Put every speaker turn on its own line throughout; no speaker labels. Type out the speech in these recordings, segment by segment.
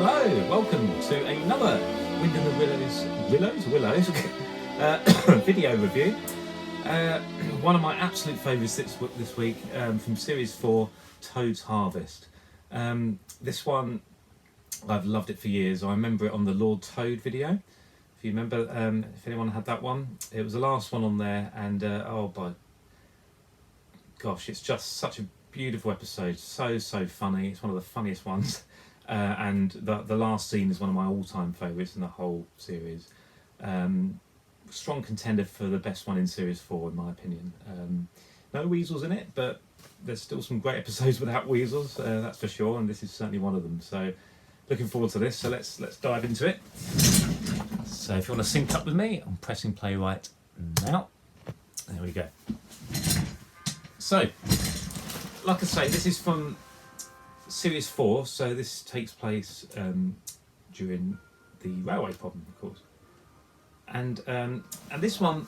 Hello, welcome to another Wind in the Willows video review. One of my absolute favourites this week from Series 4, Toad's Harvest. This one, I've loved it for years. I remember it on the Lord Toad video. If you remember, if anyone had that one, it was the last one on there, and oh my gosh, it's just such a beautiful episode. So funny. It's one of the funniest ones. And the last scene is one of my all-time favourites in the whole series. Strong contender for the best one in Series 4, in my opinion. No weasels in it, but there's still some great episodes without weasels, that's for sure, and this is certainly one of them. So, looking forward to this. So let's dive into it. So if you want to sync up with me, I'm pressing play right now. There we go. So, like I say, this is from Series 4, so this takes place during the railway problem, of course. And this one,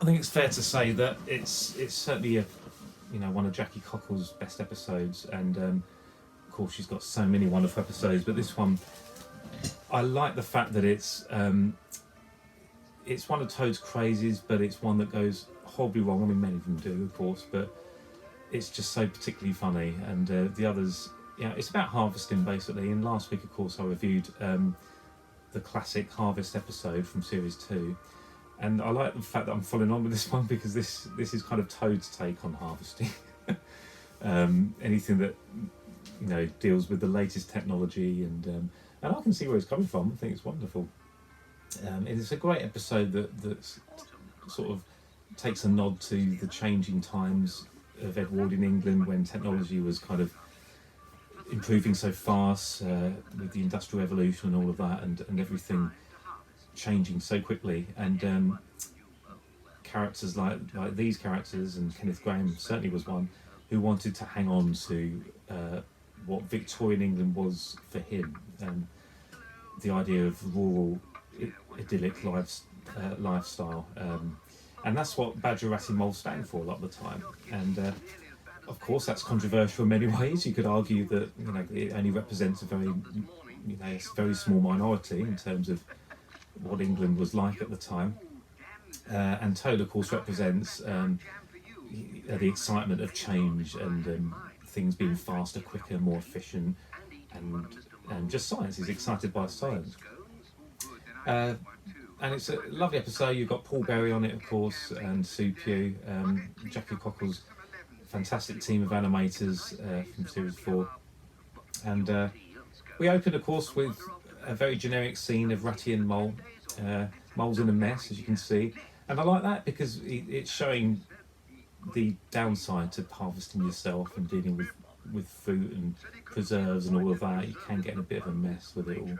I think it's fair to say that it's certainly one of Jackie Cockle's best episodes, and of course she's got so many wonderful episodes, but this one, I like the fact that it's one of Toad's crazies, but it's one that goes horribly wrong. I mean, many of them do, of course, but it's just so particularly funny. And the others, it's about harvesting basically. And last week, of course, I reviewed the classic Harvest episode from Series 2, and I like the fact that I'm following on with this one because this is kind of Toad's take on harvesting. Anything that deals with the latest technology, and I can see where it's coming from. I think it's wonderful. It's a great episode that sort of takes a nod to the changing times of Edwardian England, when technology was kind of improving so fast with the Industrial Revolution and all of that, and everything changing so quickly. And characters like these characters, and Kenneth Grahame certainly was one, who wanted to hang on to what Victorian England was for him, and the idea of rural, idyllic lifestyle. And that's what Badger Ratty Mole stand for a lot of the time. And of course, that's controversial in many ways. You could argue that it only represents a very small minority in terms of what England was like at the time. And Toad, of course, represents the excitement of change, and things being faster, quicker, more efficient, and just science. He's excited by science. And it's a lovely episode. You've got Paul Berry on it, of course, and Sue Pugh, Jackie Cockle's fantastic team of animators from Series 4. And we open, of course, with a very generic scene of Ratty and Mole. Mole's in a mess, as you can see. And I like that because it's showing the downside to harvesting yourself and dealing with fruit and preserves and all of that. You can get in a bit of a mess with it all.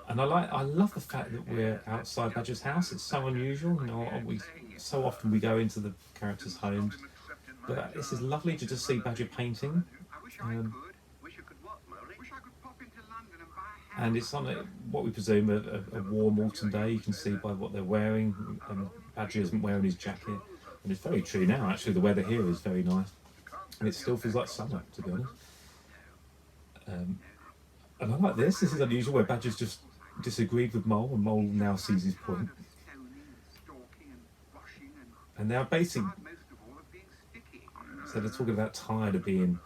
And I love the fact that we're outside Badger's house. It's so unusual. So often we go into the characters' homes, but this is lovely to just see Badger painting. And it's on what we presume a warm autumn day. You can see by what they're wearing. Badger isn't wearing his jacket, and it's very true now. Actually, the weather here is very nice, and it still feels like summer, to be honest. And I like this. This is unusual, where Badger's just disagreed with Mole, and Mole now sees his point. And they're basically, so they're talking about tired of being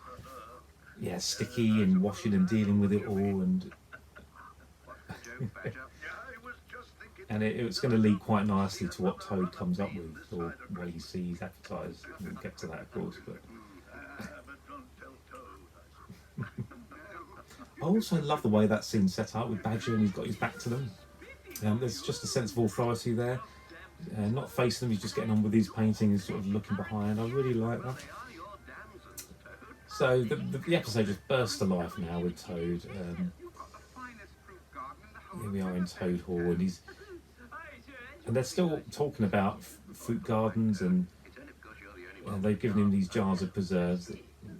sticky and washing and dealing with it all, and and it's going to lead quite nicely to what Toad comes up with, or what he sees advertised. We'll get to that, of course, but I also love the way that scene's set up with Badger, and he's got his back to them. There's just a sense of authority there. Not facing them, he's just getting on with his painting and sort of looking behind. I really like that. So the episode just bursts to life now with Toad. Here we are in Toad Hall, and they're still talking about fruit gardens, and they've given him these jars of preserves.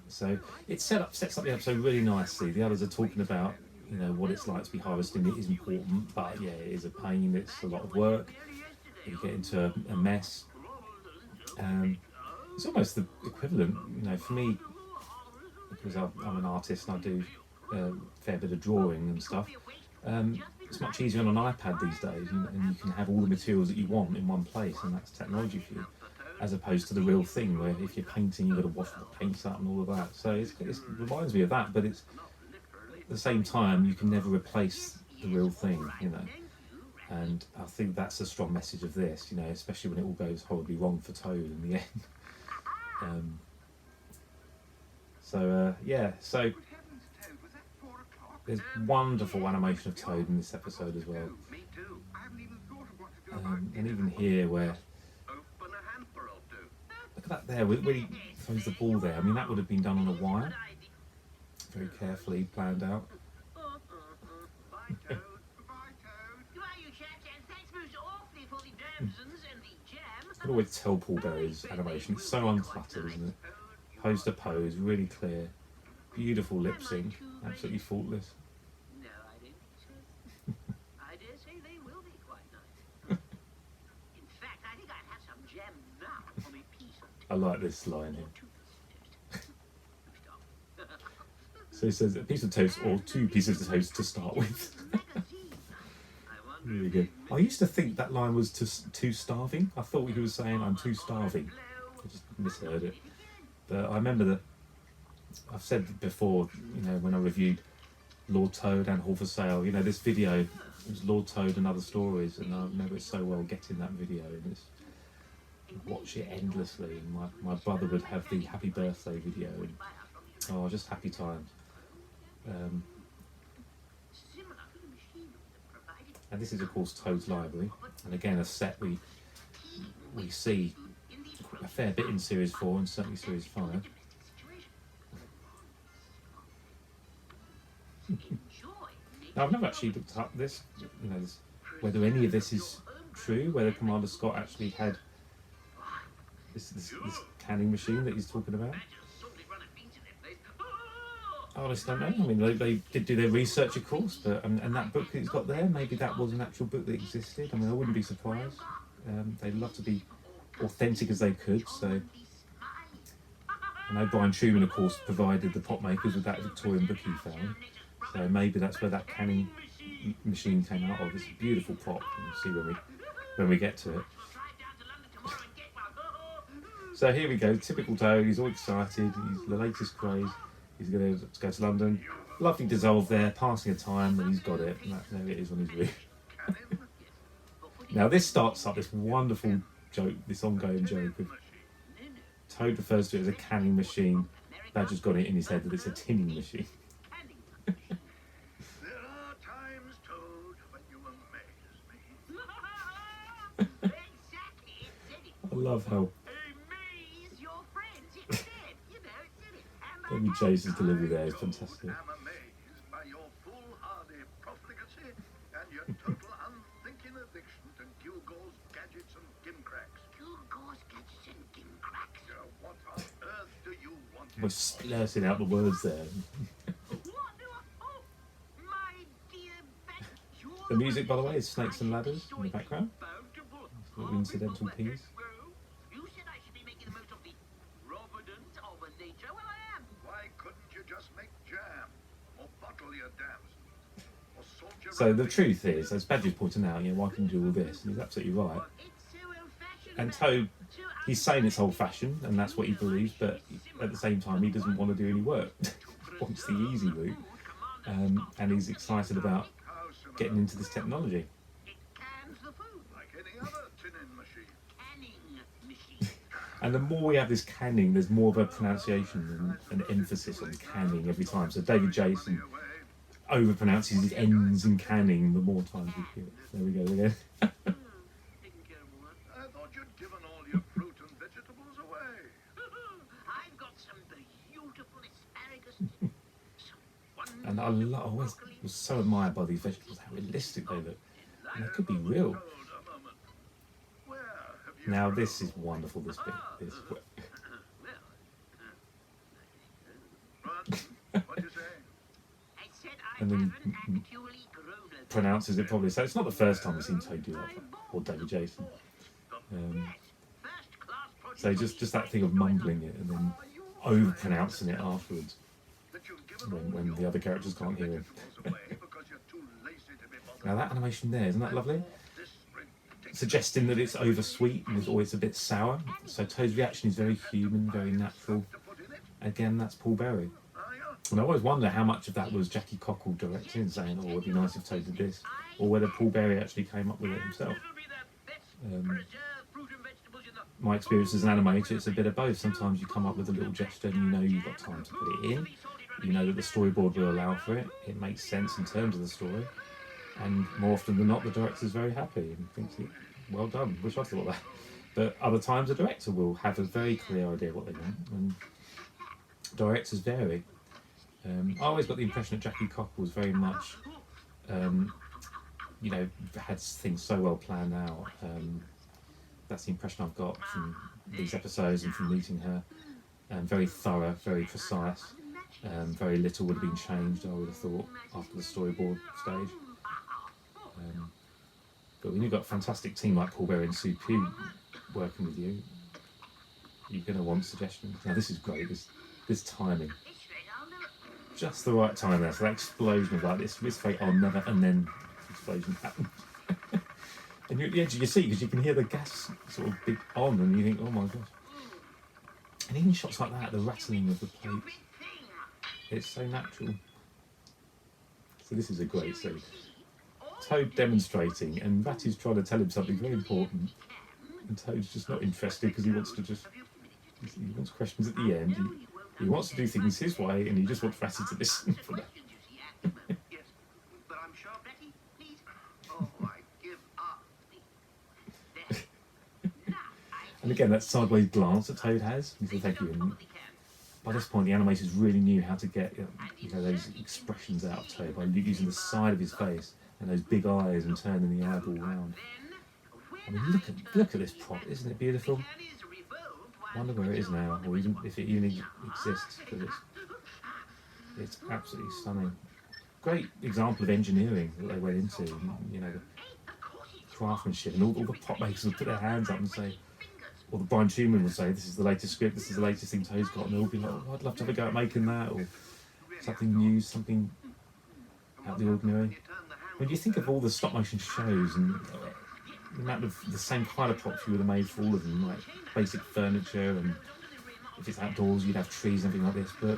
So it sets up the episode really nicely. The others are talking about what it's like to be harvesting. It is important, but it is a pain. It's a lot of work. You get into a mess. It's almost the equivalent, for me. because I'm an artist and I do a fair bit of drawing and stuff. It's much easier on an iPad these days, and you can have all the materials that you want in one place, and that's technology for you, as opposed to the real thing where if you're painting, you've got to wash the paints out and all of that. So it reminds me of that, but it's at the same time you can never replace the real thing, And I think that's a strong message of this, especially when it all goes horribly wrong for Toad in the end. So there's wonderful animation of Toad in this episode as well. And even here where, look at that there, where he throws the ball there. I mean, that would have been done on a wire, very carefully planned out. I can always tell Paul Berry's animation, it's so uncluttered, isn't it? Pose to pose, really clear, beautiful lip sync, absolutely faultless.
No, I didn't. I dare say they will be quite nice. In fact, I think I'd have some jam now on a piece of toast.
I like this line here. So he says a piece of toast or 2 pieces of toast to start with. Really good. I used to think that line was too starving. I thought he was saying I'm too starving. I just misheard it. But I remember that I've said before, when I reviewed Lord Toad and Hall for Sale, this video, it was Lord Toad and Other Stories, and I remember it so well getting that video, and watch it endlessly. And my brother would have the happy birthday video, and just happy times. And this is of course Toad's library, and again a set we see a fair bit in series 4 and certainly series 5. Now I've never actually looked up this, whether any of this is true, whether Commander Scott actually had this canning machine that he's talking about. I honestly don't know. I mean, they did do their research, of course, but and that book that he's got there, maybe that was an actual book that existed. I mean, I wouldn't be surprised. They'd love to be authentic as they could. So I know Brian Truman, of course, provided the prop makers with that Victorian book he found. So maybe that's where that canning machine came out of. It's a beautiful prop. You'll see when we get to it. So here we go. Typical Toad. He's all excited. He's the latest craze. He's going to go to London. Lovely dissolve there, passing a time, and he's got it. And there it is on his roof. Now this starts up this wonderful joke, this ongoing joke of Toad refers to it as a canning machine. Badger's got it in his head that it's a tinning machine.
There are times, Toad, when you amaze me.
I love how David Chase's delivery there is fantastic.
I am amazed by your foolhardy profligacy and your total unthinking addiction to Gilgore's gadgets and gimcracks.
Gilgore's gadgets and gimcracks.
What on earth do you want?
We're splurting out the words there. The music, by the way, is Snakes and Ladders in the background. That's a little incidental piece.
You said I should be making the most of the providence of nature. Well, I am.
Why couldn't you just make jam? Or bottle your dams? Or salt your
So the truth is, as Badger's pointing out, why can you do all this? And he's absolutely right. And Toad, he's saying it's old-fashioned, and that's what he believes, but at the same time, he doesn't want to do any work. He wants the easy route, and he's excited about getting into this technology.
It cans the food.
like any other tinning machine.
Canning machine.
And the more we have this canning, there's more of a pronunciation and an emphasis on canning every time. So David Jason overpronounces his N's in canning the more times we hear it. There we go again.
Taking care of all that.
I thought you'd given all your fruit and vegetables away.
I've got some beautiful asparagus.
And I always was so admired by these vegetables, how realistic they look. And they could be real.
Hold a moment. Where have you
Now this is wonderful, this bit. This bit.
What'd you say?
I said I
And then
haven't actually grown a
pronounces it probably. So it's not the first time we've seen Toad do that, or David Jason.
first class
So just that thing of mumbling it and then over-pronouncing it afterwards. when the other characters can't hear him.
Away because you're too lazy to be bothered.
Now that animation there, isn't that lovely?
This spring particularly.
Suggesting that it's oversweet and is always a bit sour. So Toad's reaction is very human, very natural.
To put in it.
Again, that's Paul Berry.
Are you?
And I always wonder how much of that was Jackie Cockle directing and saying, oh, it'd be nice if Toad did this, or whether Paul Berry actually came up with it himself.
It'll be the best
Um,
preserved fruit and vegetables in the
My experience as an animator, it's a bit of both. Sometimes you come up with a little gesture and you know you've got time to put it in. You know that the storyboard will allow for it. It makes sense in terms of the story. And more often than not, the director's very happy and thinks, well done, wish I'd thought that. But other times the director will have a very clear idea what they want, and directors vary. I always got the impression that Jackie Cockle was very much, had things so well planned out. That's the impression I've got from these episodes and from meeting her. Very thorough, very precise. Very little would have been changed, I would have thought, after the storyboard stage. But when you've got a fantastic team like Paul Berry and Sue Pugh working with you, you're going to want suggestions. Now this is great, this timing. Just the right time there, so that explosion of like this fate, I'll never, and then the explosion happens. And you're at the edge of your seat because you can hear the gas sort of big on, and you think, oh my gosh. And even shots like that, the rattling of the plates, it's so natural. So this is a great scene. Toad demonstrating, and Ratty's trying to tell him something very important, and Toad's just not interested because he wants questions at the end. He wants to do things his way, and he just wants Ratty to listen for that.
Yes, but I'm sure. Betty, please. Oh, I give up.
And again, that sideways glance that Toad has, he says thank you. And by this point, the animators really knew how to get those expressions out of Toad by using the side of his face and those big eyes and turning the eyeball round. I mean, look at this prop, isn't it beautiful? I wonder where it is now, or even if it even exists, because it's absolutely stunning. Great example of engineering that they went into, the craftsmanship, and all the prop makers would put their hands up and say, or the Brian Truman would say, this is the latest script, this is the latest thing Toad's got, and they'll all be like, oh, I'd love to have a go at making that, or something new, something out of the ordinary. When you think of all the stop motion shows and the amount of the same kind of props you would have made for all of them, like basic furniture, and if it's outdoors you'd have trees and everything like this, but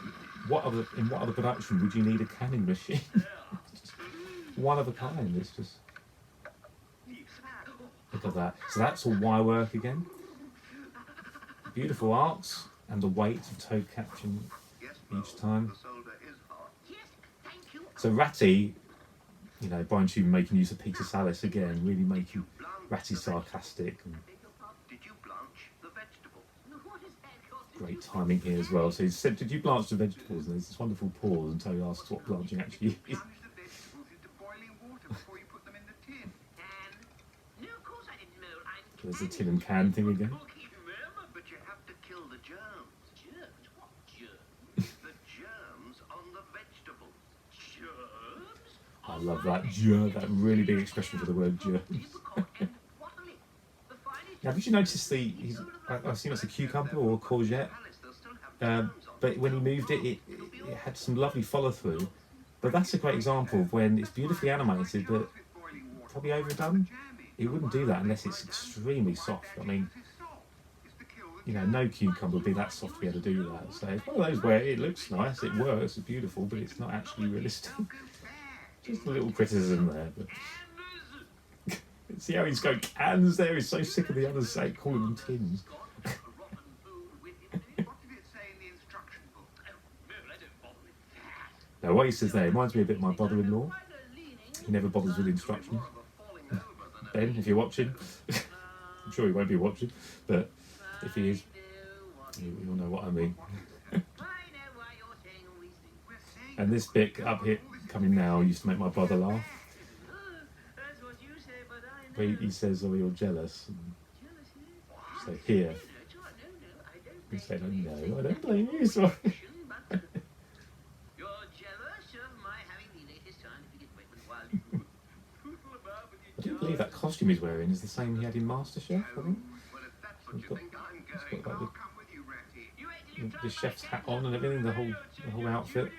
in what other production would you need a canning machine? One of a kind. It's just, look at that. So that's all wire work again. Beautiful arcs and the weight of Toad capturing each time. So Ratty, Brian Truman making use of Peter Sallis again, really making Ratty sarcastic, and
Did you blanch the vegetable?
great timing here as well. So he said, did you blanch the vegetables? And there's this wonderful pause and Toad asks what blanching actually is.
Plunge the vegetables into boiling water before you put them in the tin.
No, of course I didn't know.
There's the tin and can thing again.
But you have to kill the germs.
Germs? What germs?
The germs on the vegetable.
Germs?
I love that that really big expression for the word germs. Now, did you notice I assume it's a cucumber or a courgette, but when he moved it, it had some lovely follow through. But that's a great example of when it's beautifully animated, but probably overdone. It wouldn't do that unless it's extremely soft. I mean, no cucumber would be that soft to be able to do that. So it's one of those where it looks nice, it works, it's beautiful, but it's not actually realistic. Just a little criticism there. But see how he's going cans there? He's so sick of the others calling them tins. Now what he says there reminds me a bit of my brother-in-law. He never bothers with instructions. Ben, if you're watching, I'm sure he won't be watching, but if he is, you'll know what I mean. And this bit up here coming now used to make my brother laugh. Where he says, oh, you're jealous. And so here, he said, oh, no, I don't blame you, sorry. I don't believe that costume he's wearing is the same he had in MasterChef, I think. He's got like the chef's hat on and everything, the whole outfit.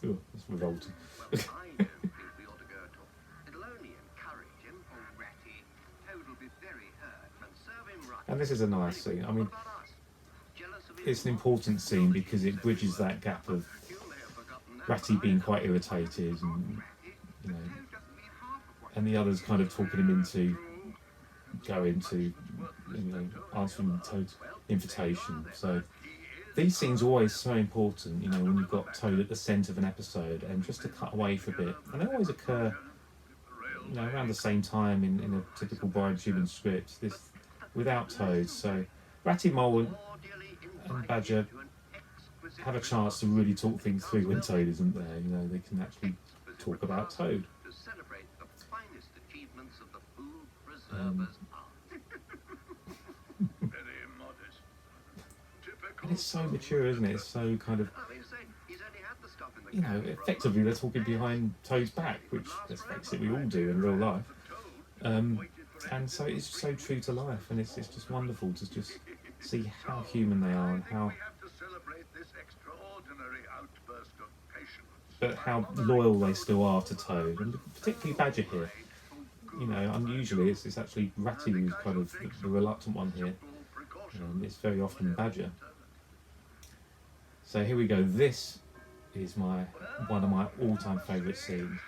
Oh, that's revolting.
Well, I don't think we ought to go at all. It'll only encourage him.
Oh, Ratty, Toad will be very hurt.
And serve him right.
And this is a nice scene. I mean,
What about us? Jealous of his
it's an important scene because it bridges that gap of
You'll have forgotten that.
Ratty being quite irritated and, you know, and the others kind of talking him into going to, you know, answering Toad's invitation. So these scenes are always so important, you know, when you've got Toad at the centre of an episode, and just to cut away for a bit. And they always occur, you know, around the same time in a typical Brian Tuman script, this without Toad. So Ratty, Mole and Badger have a chance to really talk things through when Toad isn't there. You know, they can actually talk about Toad.
To celebrate the finest achievements of the food preservers art. Very modest. Typical.
And it's so mature, isn't it? It's so kind of,
I mean, say, he's only had the stuff in the
you know, effectively they're talking behind Toad's back, which, let's face it, we all do in real life. And so it's so true to life, and it's just wonderful to just see how human they are and how,
We have to celebrate this extraordinary outburst of patience.
but how loyal they still are to Toad, and particularly Badger here. You know, unusually it's actually Ratty who's kind of the reluctant one here. It's very often Badger. So here we go. This is one of my all-time favourite scenes.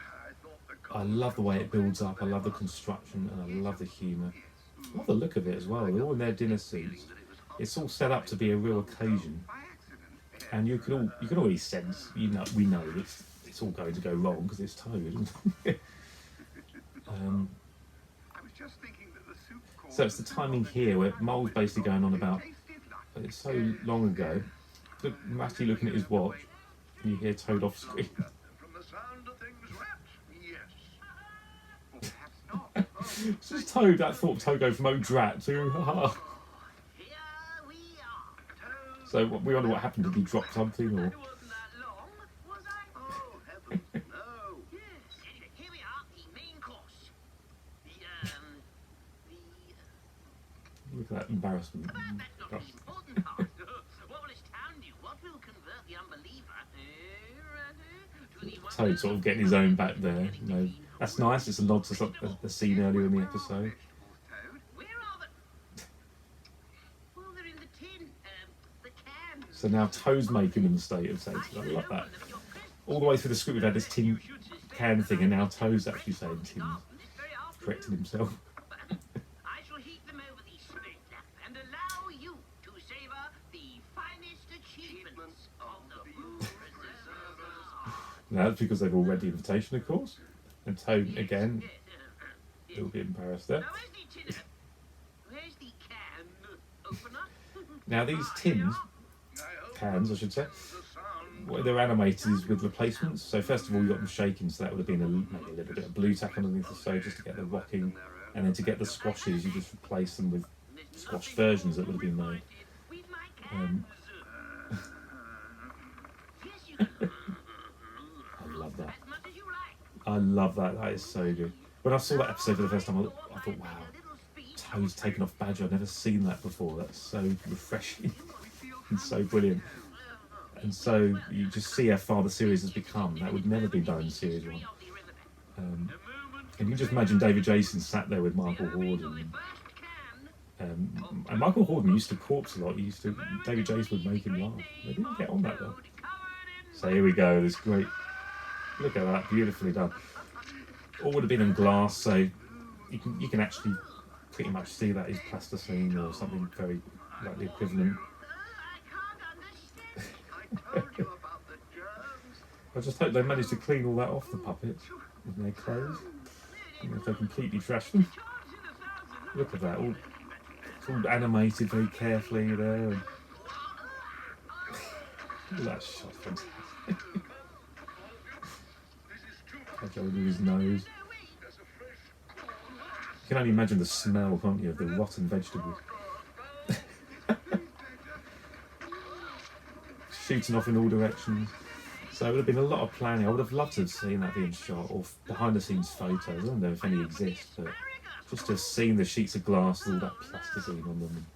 I love the way it builds up. I love the construction, and I love the humour. I love the look of it as well. They're all in their dinner suits. It's all set up to be a real occasion, and you can already sense, you know, we know that it's all going to go wrong because it's Toad. So it's the timing here where Mole's basically going on about it's so long ago. Look, Ratty looking at his watch, and you hear Toad off screen.
From the sound of things, rat, yes. Perhaps not.
It's just Toad. I thought Toad go from oh drat to ha.
Here we are.
So we wonder what happened. Did he drop something or?
It wasn't that long, was I?
Oh, heavens, no.
Yes. Anyway, here we are, the main course. The
Look at that embarrassment.
But that's not the important part. What will astound you? What will convert the unbeliever to the one
Toad sort of getting his own back there. You know, that's nice. It's a nod to the scene earlier in the episode.
Where are the... Well, they're in the tin. The cans.
So now Toad's making a mistake of saying, I love that. All the way through the script we've had this tin can thing, and now Toad's actually saying tins, correcting himself.
I shall heat them over the spirit lamp and allow you to savor the finest achievements of the food preservers.
Now that's because they've all read the invitation, of course. And Toad, again, a little bit embarrassed there.
Now, where's the tin? Where's the can opener?
Now these tins, cans I should say, well, they're animated with replacements. So first of all you got them shaking, so that would have been maybe a little bit of blue tack underneath the so just to get them rocking. And then to get the squashes, you just replace them with squash versions that would have been made.
With my cans. Yes, you can.
I love that.
As much as you like.
I love that. That is so good. When I saw that episode for the first time, I thought, wow, Toad's taken off Badger. I've never seen that before. That's so refreshing and so brilliant. And so you just see how far the series has become. That would never be done in series one. And you can just imagine David Jason sat there with Michael Horden. And Michael Horden used to corpse a lot. David Jason would make him laugh. They didn't get on that though. So here we go. This great. Look at that, beautifully done. All would have been in glass, so you can actually pretty much see that is plasticine or something very like the equivalent. I just hope they managed to clean all that off the puppets with their clothes. I don't know if they completely trashed them. Look at that, it's all animated very carefully there. And that shot's fantastic. Badger with his nose. You can only imagine the smell, can't you, of the rotten vegetables. Shooting off in all directions. So it would have been a lot of planning. I would have loved to have seen that being shot, or behind the scenes photos. I don't know if any exist, but just to have seen the sheets of glass with all that plasticine on them.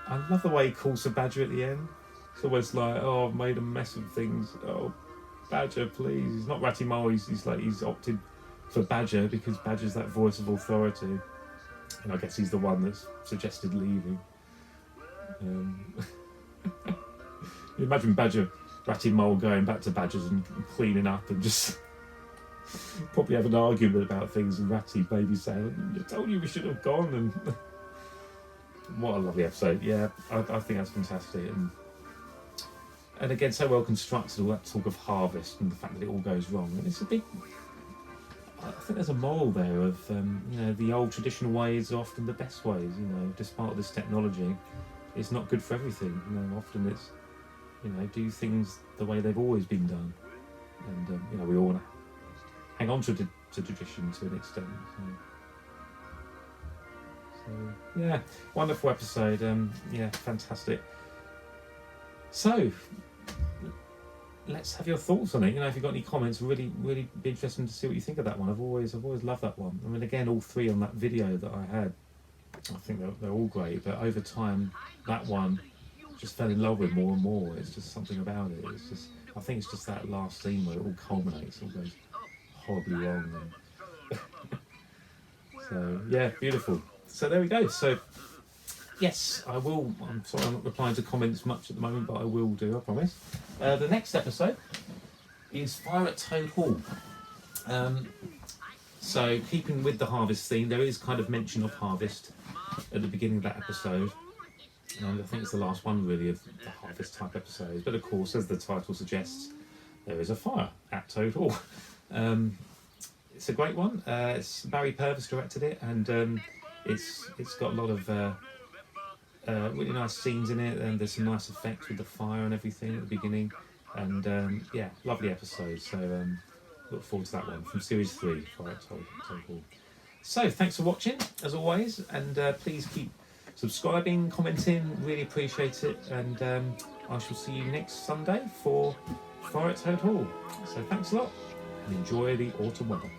I love the way he calls for Badger at the end. It's almost like, oh, I've made a mess of things. Oh, Badger, please. He's not Ratty Mole. He's opted for Badger because Badger's that voice of authority, and I guess he's the one that's suggested leaving. You imagine Badger, Ratty Mole going back to Badgers and cleaning up and just probably have an argument about things, and Ratty maybe saying, I told you we should have gone. And what a lovely episode. Yeah, I think that's fantastic. And again, so well constructed, all that talk of harvest and the fact that it all goes wrong. And it's a big, I think there's a moral there of, the old traditional ways are often the best ways, despite this technology. It's not good for everything. Often it's, do things the way they've always been done. And, we all want to hang on to tradition to an extent. So yeah, wonderful episode. Fantastic. So, let's have your thoughts on it. If you've got any comments, really be interested to see what you think of that one. I've always loved that one. I mean, again, all three on that video that I had, I think they're all great. But over time, that one just fell in love with more and more. It's just something about it. I think it's just that last scene where it all culminates, it all goes horribly wrong. So yeah, beautiful. So there we go. So yes, I will. I'm sorry, I'm not replying to comments much at the moment, but I will do. I promise. The next episode is Fire at Toad Hall. So keeping with the harvest theme, there is kind of mention of harvest at the beginning of that episode. And I think it's the last one really of the harvest type episodes. But of course, as the title suggests, there is a fire at Toad Hall. It's a great one. It's Barry Purvis directed it, and it's got a lot of really nice scenes in it, and there's some nice effects with the fire and everything at the beginning. And lovely episode. So look forward to that one from series 3, Fire at Toad Hall. So thanks for watching as always, and please keep subscribing, commenting, really appreciate it, and I shall see you next Sunday for Fire at Toad Hall. So thanks a lot and enjoy the autumn weather.